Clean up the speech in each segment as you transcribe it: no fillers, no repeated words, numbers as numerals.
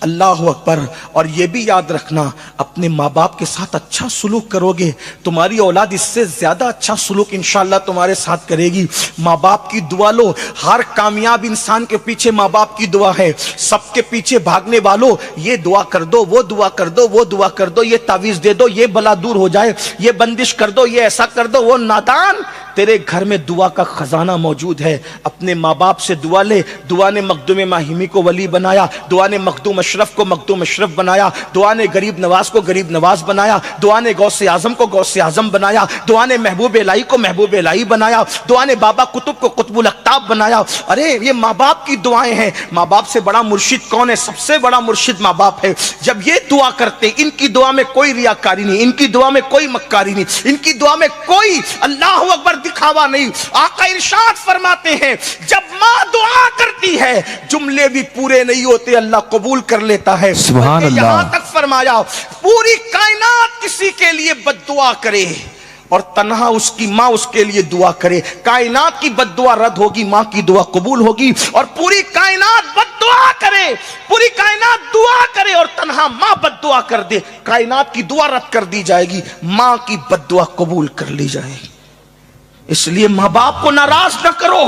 اللہ اکبر. اور یہ بھی یاد رکھنا اپنے ماں باپ کے ساتھ اچھا سلوک کرو گے تمہاری اولاد اس سے زیادہ اچھا سلوک انشاءاللہ تمہارے ساتھ کرے گی. ماں باپ کی دعا لو. ہر کامیاب انسان کے پیچھے ماں باپ کی دعا ہے. سب کے پیچھے بھاگنے والوں یہ دعا کر دو, وہ دعا کر دو, وہ دعا کر دو, یہ تعویذ دے دو, یہ بلا دور ہو جائے, یہ بندش کر دو, یہ ایسا کر دو. وہ نادان, تیرے گھر میں دعا کا خزانہ موجود ہے. اپنے ماں باپ سے دعا لے. دعا نے مخدوم ماہمی کو ولی بنایا, دعا نے مخدوم اشرف کو مخدوم اشرف بنایا, دعا نے غریب نواز کو غریب نواز بنایا, دعا نے غوث اعظم کو غوث اعظم بنایا, دعا نے محبوب الہی کو محبوب الہی بنایا, دعا نے بابا قطب کو قطب الاقطاب بنایا. ارے یہ ماں باپ کی دعائیں ہیں. ماں باپ سے بڑا مرشد کون ہے؟ سب سے بڑا مرشد ماں باپ ہے. جب یہ دعا کرتے, ان کی دعا میں کوئی ریاکاری نہیں, ان کی دعا میں کوئی مکاری نہیں, ان کی دعا میں کوئی اللہ اکبر دکھاوا نہیں. آقا ارشاد فرماتے ہیں جب ماں دعا کرتی ہے جملے بھی پورے نہیں ہوتے اللہ قبول کر لیتا ہے. سبحان اللہ. یہاں تک فرمایا پوری کائنات کسی کے لیے بد دعا کرے اور تنہا اس کی ماں اس کے لیے دعا کرے, کائنات کی بد دعا رد ہوگی, ماں کی دعا قبول ہوگی. اور پوری کائنات بد دعا کرے, پوری کائنات دعا کرے اور تنہا ماں بد دعا کر دے, کائنات کی دعا رد کر دی جائے گی, ماں کی بد دعا قبول کر لی جائے گی. اس لیے ماں باپ کو ناراض نہ کرو.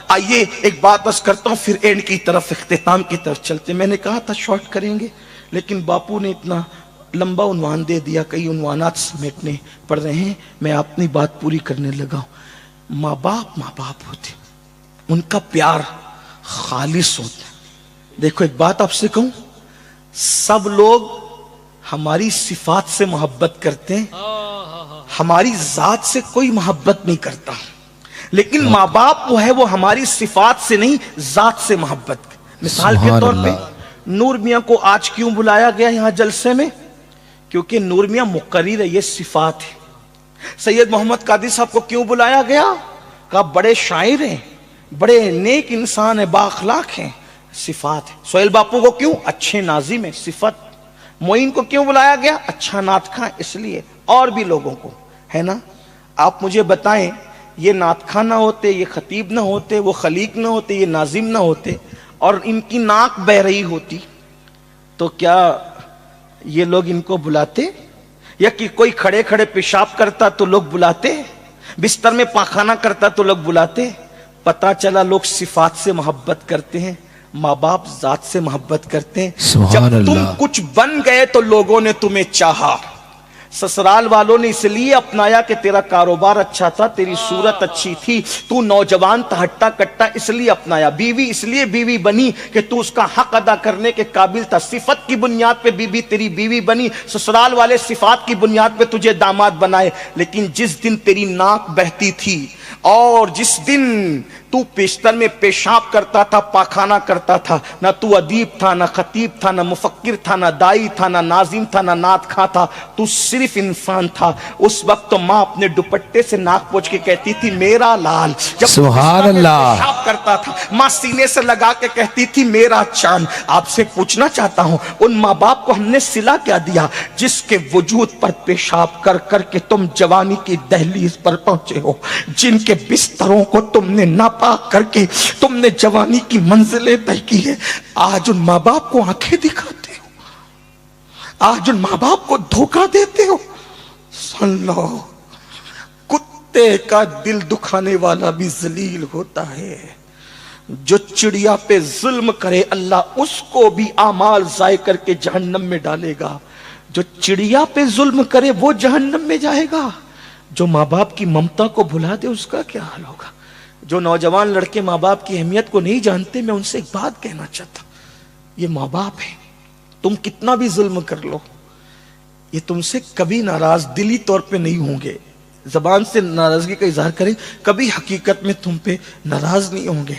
آئیے ایک بات بس کرتا ہوں پھر اینڈ کی طرف, اختتام کی طرف چلتے. میں نے کہا تھا شارٹ کریں گے لیکن باپو نے اتنا لمبا عنوان دے دیا, کئی عنوانات سمیٹنے پڑ رہے ہیں. میں اپنی بات پوری کرنے لگا ہوں. ماں باپ ہوتے, ان کا پیار خالص ہوتا ہے. دیکھو ایک بات آپ سے کہوں, سب لوگ ہماری صفات سے محبت کرتے ہیں, ہماری ذات سے کوئی محبت نہیں کرتا. لیکن ماں باپ وہ ہے وہ ہماری صفات سے نہیں ذات سے محبت. مثال کے طور پہ نور میاں کو آج کیوں بلایا گیا یہاں جلسے میں؟ کیونکہ نور میاں مقرر ہے, یہ صفات ہے. سید محمد قادری صاحب کو کیوں بلایا گیا؟ کہا بڑے شاعر ہیں, بڑے نیک انسان ہیں, بااخلاق ہیں, صفات ہے. سہیل باپو کو کیوں؟ اچھے ناظم ہیں, صفت. معین کو کیوں بلایا گیا؟ اچھا نعت خواں, اس لیے. اور بھی لوگوں کو ہے نا. آپ مجھے بتائیں یہ نعت خواں نہ ہوتے, یہ خطیب نہ ہوتے, وہ خلیق نہ ہوتے, یہ ناظم نہ ہوتے اور ان کی ناک بہ رہی ہوتی تو کیا یہ لوگ ان کو بلاتے؟ یا کہ کوئی کھڑے کھڑے پیشاب کرتا تو لوگ بلاتے, بستر میں پاخانہ کرتا تو لوگ بلاتے؟ پتا چلا لوگ صفات سے محبت کرتے ہیں, ماں باپ ذات سے محبت کرتے ہیں. جب تم کچھ بن گئے تو لوگوں نے تمہیں چاہا. سسرال والوں نے اس لیے اپنایا کہ تیرا کاروبار اچھا تھا, تیری صورت اچھی تھی, تو نوجوان تھا, ہٹا کٹا, اس لیے اپنایا. بیوی اس لیے بیوی بنی کہ تو اس کا حق ادا کرنے کے قابل تھا. صفت کی بنیاد پہ بیوی تیری بیوی بنی, سسرال والے صفات کی بنیاد پہ تجھے داماد بنائے. لیکن جس دن تیری ناک بہتی تھی اور جس دن تو بستر میں پیشاب کرتا تھا, پاخانہ کرتا تھا, نہ تو ادیب تھا, نہ خطیب تھا, نہ مفکر تھا, نہ دائی تھا, نہ ناظم تھا, نہ نعت خواں تھا, تو صرف انسان تھا. اس وقت تو ماں اپنے دوپٹے سے ناک پوچھ کے کہتی تھی میرا لال. جب سبحان اللہ پیشاب کرتا تھا ماں سینے سے لگا کے کہتی تھی میرا چاند. آپ سے پوچھنا چاہتا ہوں ان ماں باپ کو ہم نے صلہ کیا دیا جس کے وجود پر پیشاب کر کر کے تم جوانی کی دہلیز پر پہنچے ہو, جن کے بستروں کو تم نے ناپاک کر کے تم نے جوانی کی منزلیں طے کی ہے. آج ان ماں باپ کو آنکھیں دکھاتے ہو, آج ان ماں باپ کو دھوکہ دیتے ہو. سن لو, کتے کا دل دکھانے والا بھی ذلیل ہوتا ہے. جو چڑیا پہ ظلم کرے اللہ اس کو بھی اعمال ضائع کر کے جہنم میں ڈالے گا. جو چڑیا پہ ظلم کرے وہ جہنم میں جائے گا. جو ماں باپ کی ممتا کو بھلا دے اس کا کیا حال ہوگا. جو نوجوان لڑکے ماں باپ کی اہمیت کو نہیں جانتے, میں ان سے ایک بات کہنا چاہتا ہوں, یہ ماں باپ ہیں, تم کتنا بھی ظلم کر لو یہ تم سے کبھی ناراض دلی طور پہ نہیں ہوں گے. زبان سے ناراضگی کا اظہار کریں, کبھی حقیقت میں تم پہ ناراض نہیں ہوں گے.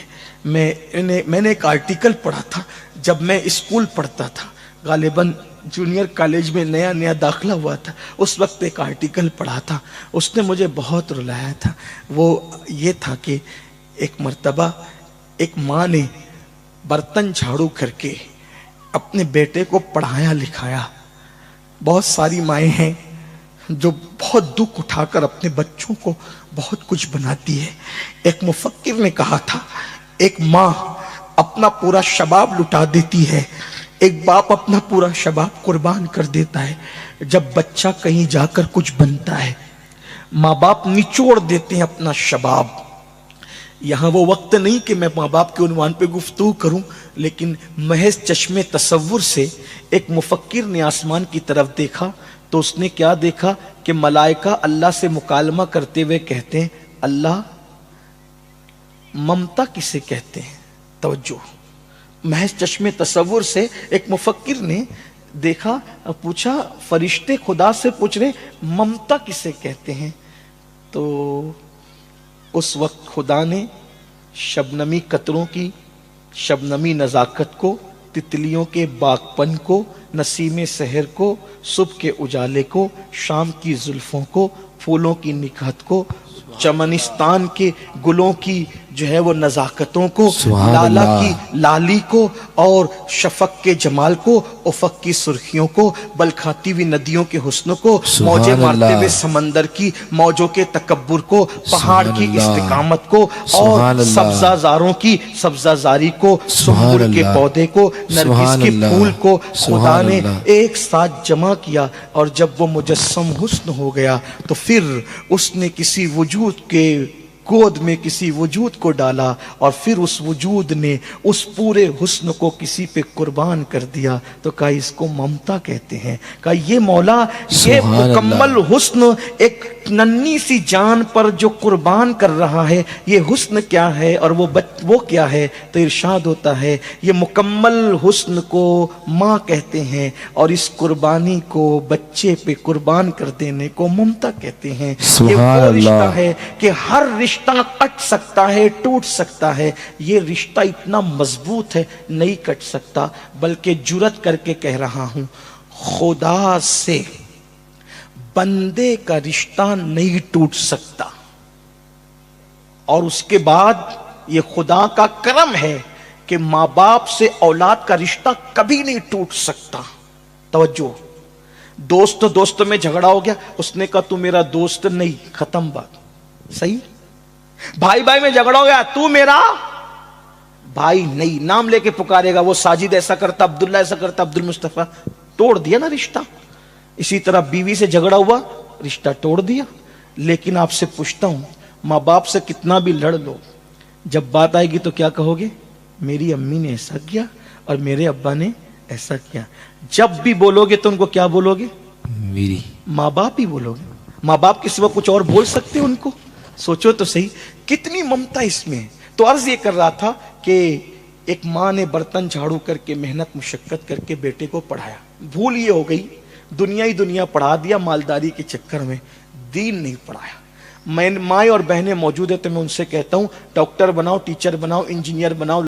میں نے ایک آرٹیکل پڑھا تھا جب میں اسکول پڑھتا تھا, غالباً جونیئر کالج میں نیا داخلہ ہوا تھا, اس وقت ایک آرٹیکل پڑھا تھا, اس نے مجھے بہت رلایا تھا. وہ یہ تھا کہ ایک مرتبہ ایک ماں نے برتن جھاڑو کر کے اپنے بیٹے کو پڑھایا لکھایا. بہت ساری مائیں ہیں جو بہت دکھ اٹھا کر اپنے بچوں کو بہت کچھ بناتی ہے. ایک مفکر نے کہا تھا ایک ماں اپنا پورا شباب لٹا دیتی ہے، ایک باپ اپنا پورا شباب قربان کر دیتا ہے۔ جب بچہ کہیں جا کر کچھ بنتا ہے، ماں باپ نچوڑ دیتے ہیں اپنا شباب۔ یہاں وہ وقت نہیں کہ میں ماں باپ کے عنوان پہ گفتگو کروں، لیکن محض چشم تصور سے ایک مفکر نے آسمان کی طرف دیکھا تو اس نے کیا دیکھا کہ ملائکہ اللہ سے مکالمہ کرتے ہوئے کہتے ہیں، اللہ ممتا کسے کہتے ہیں؟ توجہ، محض چشم تصور سے ایک مفکر نے دیکھا، پوچھا، فرشتے خدا سے پوچھ رہے ممتا کسے کہتے ہیں؟ تو اس وقت خدا نے شبنمی قطروں کی شبنمی نزاکت کو، تتلیوں کے باغپن کو، نسیم سحر کو، صبح کے اجالے کو، شام کی زلفوں کو، پھولوں کی نکہت کو، چمنستان کے گلوں کی جو ہے وہ نزاکتوں کو، لالا کی لالی کو، اور شفق کے جمال کو، افق کی سرخیوں کو، بلکھاتی ہوئی ندیوں کے حسن کو، موجیں مارتے ہوئے سمندر کی موجوں کے تکبر کو، پہاڑ کی استقامت کو، اور سبزہ زاروں کی سبزہ زاری کو، سنبل کے پودے کو، نرگس کے پھول کو خدا نے ایک ساتھ جمع کیا۔ اور جب وہ مجسم حسن ہو گیا تو پھر اس نے کسی وجود کے گود میں کسی وجود کو ڈالا، اور پھر اس وجود نے اس پورے حسن کو کسی پہ قربان کر دیا، تو کہا اس کو ممتا کہتے ہیں۔ کہا یہ مولا، یہ مکمل حسن ایک ننھی سی جان پر جو قربان کر رہا ہے، یہ حسن کیا ہے اور وہ کیا ہے؟ تو ارشاد ہوتا ہے یہ مکمل حسن کو ماں کہتے ہیں، اور اس قربانی کو بچے پہ قربان کر دینے کو ممتا کہتے ہیں۔ یہ وہ رشتہ ہے کہ ہر رشتہ کٹ سکتا ہے، ٹوٹ سکتا ہے، یہ رشتہ اتنا مضبوط ہے نہیں کٹ سکتا، بلکہ جرات کر کے کہہ رہا ہوں خدا سے بندے کا رشتہ نہیں ٹوٹ سکتا۔ اور اس کے بعد یہ خدا کا کرم ہے کہ ماں باپ سے اولاد کا رشتہ کبھی نہیں ٹوٹ سکتا۔ توجہ، دوست میں جھگڑا ہو گیا، اس نے کہا تو میرا دوست نہیں، ختم بات، صحیح۔ بھائی میں جھگڑا ہو گیا، تو میرا بھائی نہیں، نام لے کے پکارے گا، وہ ساجد ایسا کرتا، عبداللہ ایسا کرتا، عبد المصطفیٰ، توڑ دیا نا رشتہ۔ اسی طرح بیوی سے جھگڑا ہوا، رشتہ توڑ دیا۔ لیکن آپ سے پوچھتا ہوں، ماں باپ سے کتنا بھی لڑ لو، جب بات آئے گی تو کیا کہو گے؟ میری امی نے ایسا کیا اور میرے ابا نے ایسا کیا۔ جب بھی بولو گے تو ان کو کیا بولو گے؟ میری ماں باپ ہی بولو گے۔ ماں باپ کے سوا کچھ اور بول سکتے ان کو؟ سوچو تو صحیح، کتنی ممتا اس میں ہے۔ تو عرض یہ کر رہا تھا کہ ایک ماں نے برتن جھاڑو کر کے محنت مشقت کر کے بیٹے کو پڑھایا، بھول یہ ہو گئی، دنیا ہی دنیا پڑھا دیا مالداری کے چکر میں، دین نہیں پڑھایا۔ میں مائیں اور بہنیں موجود ہیں تو میں ان سے کہتا ہوں ڈاکٹر بناؤ، ٹیچر بناؤ، انجینئر بناؤ،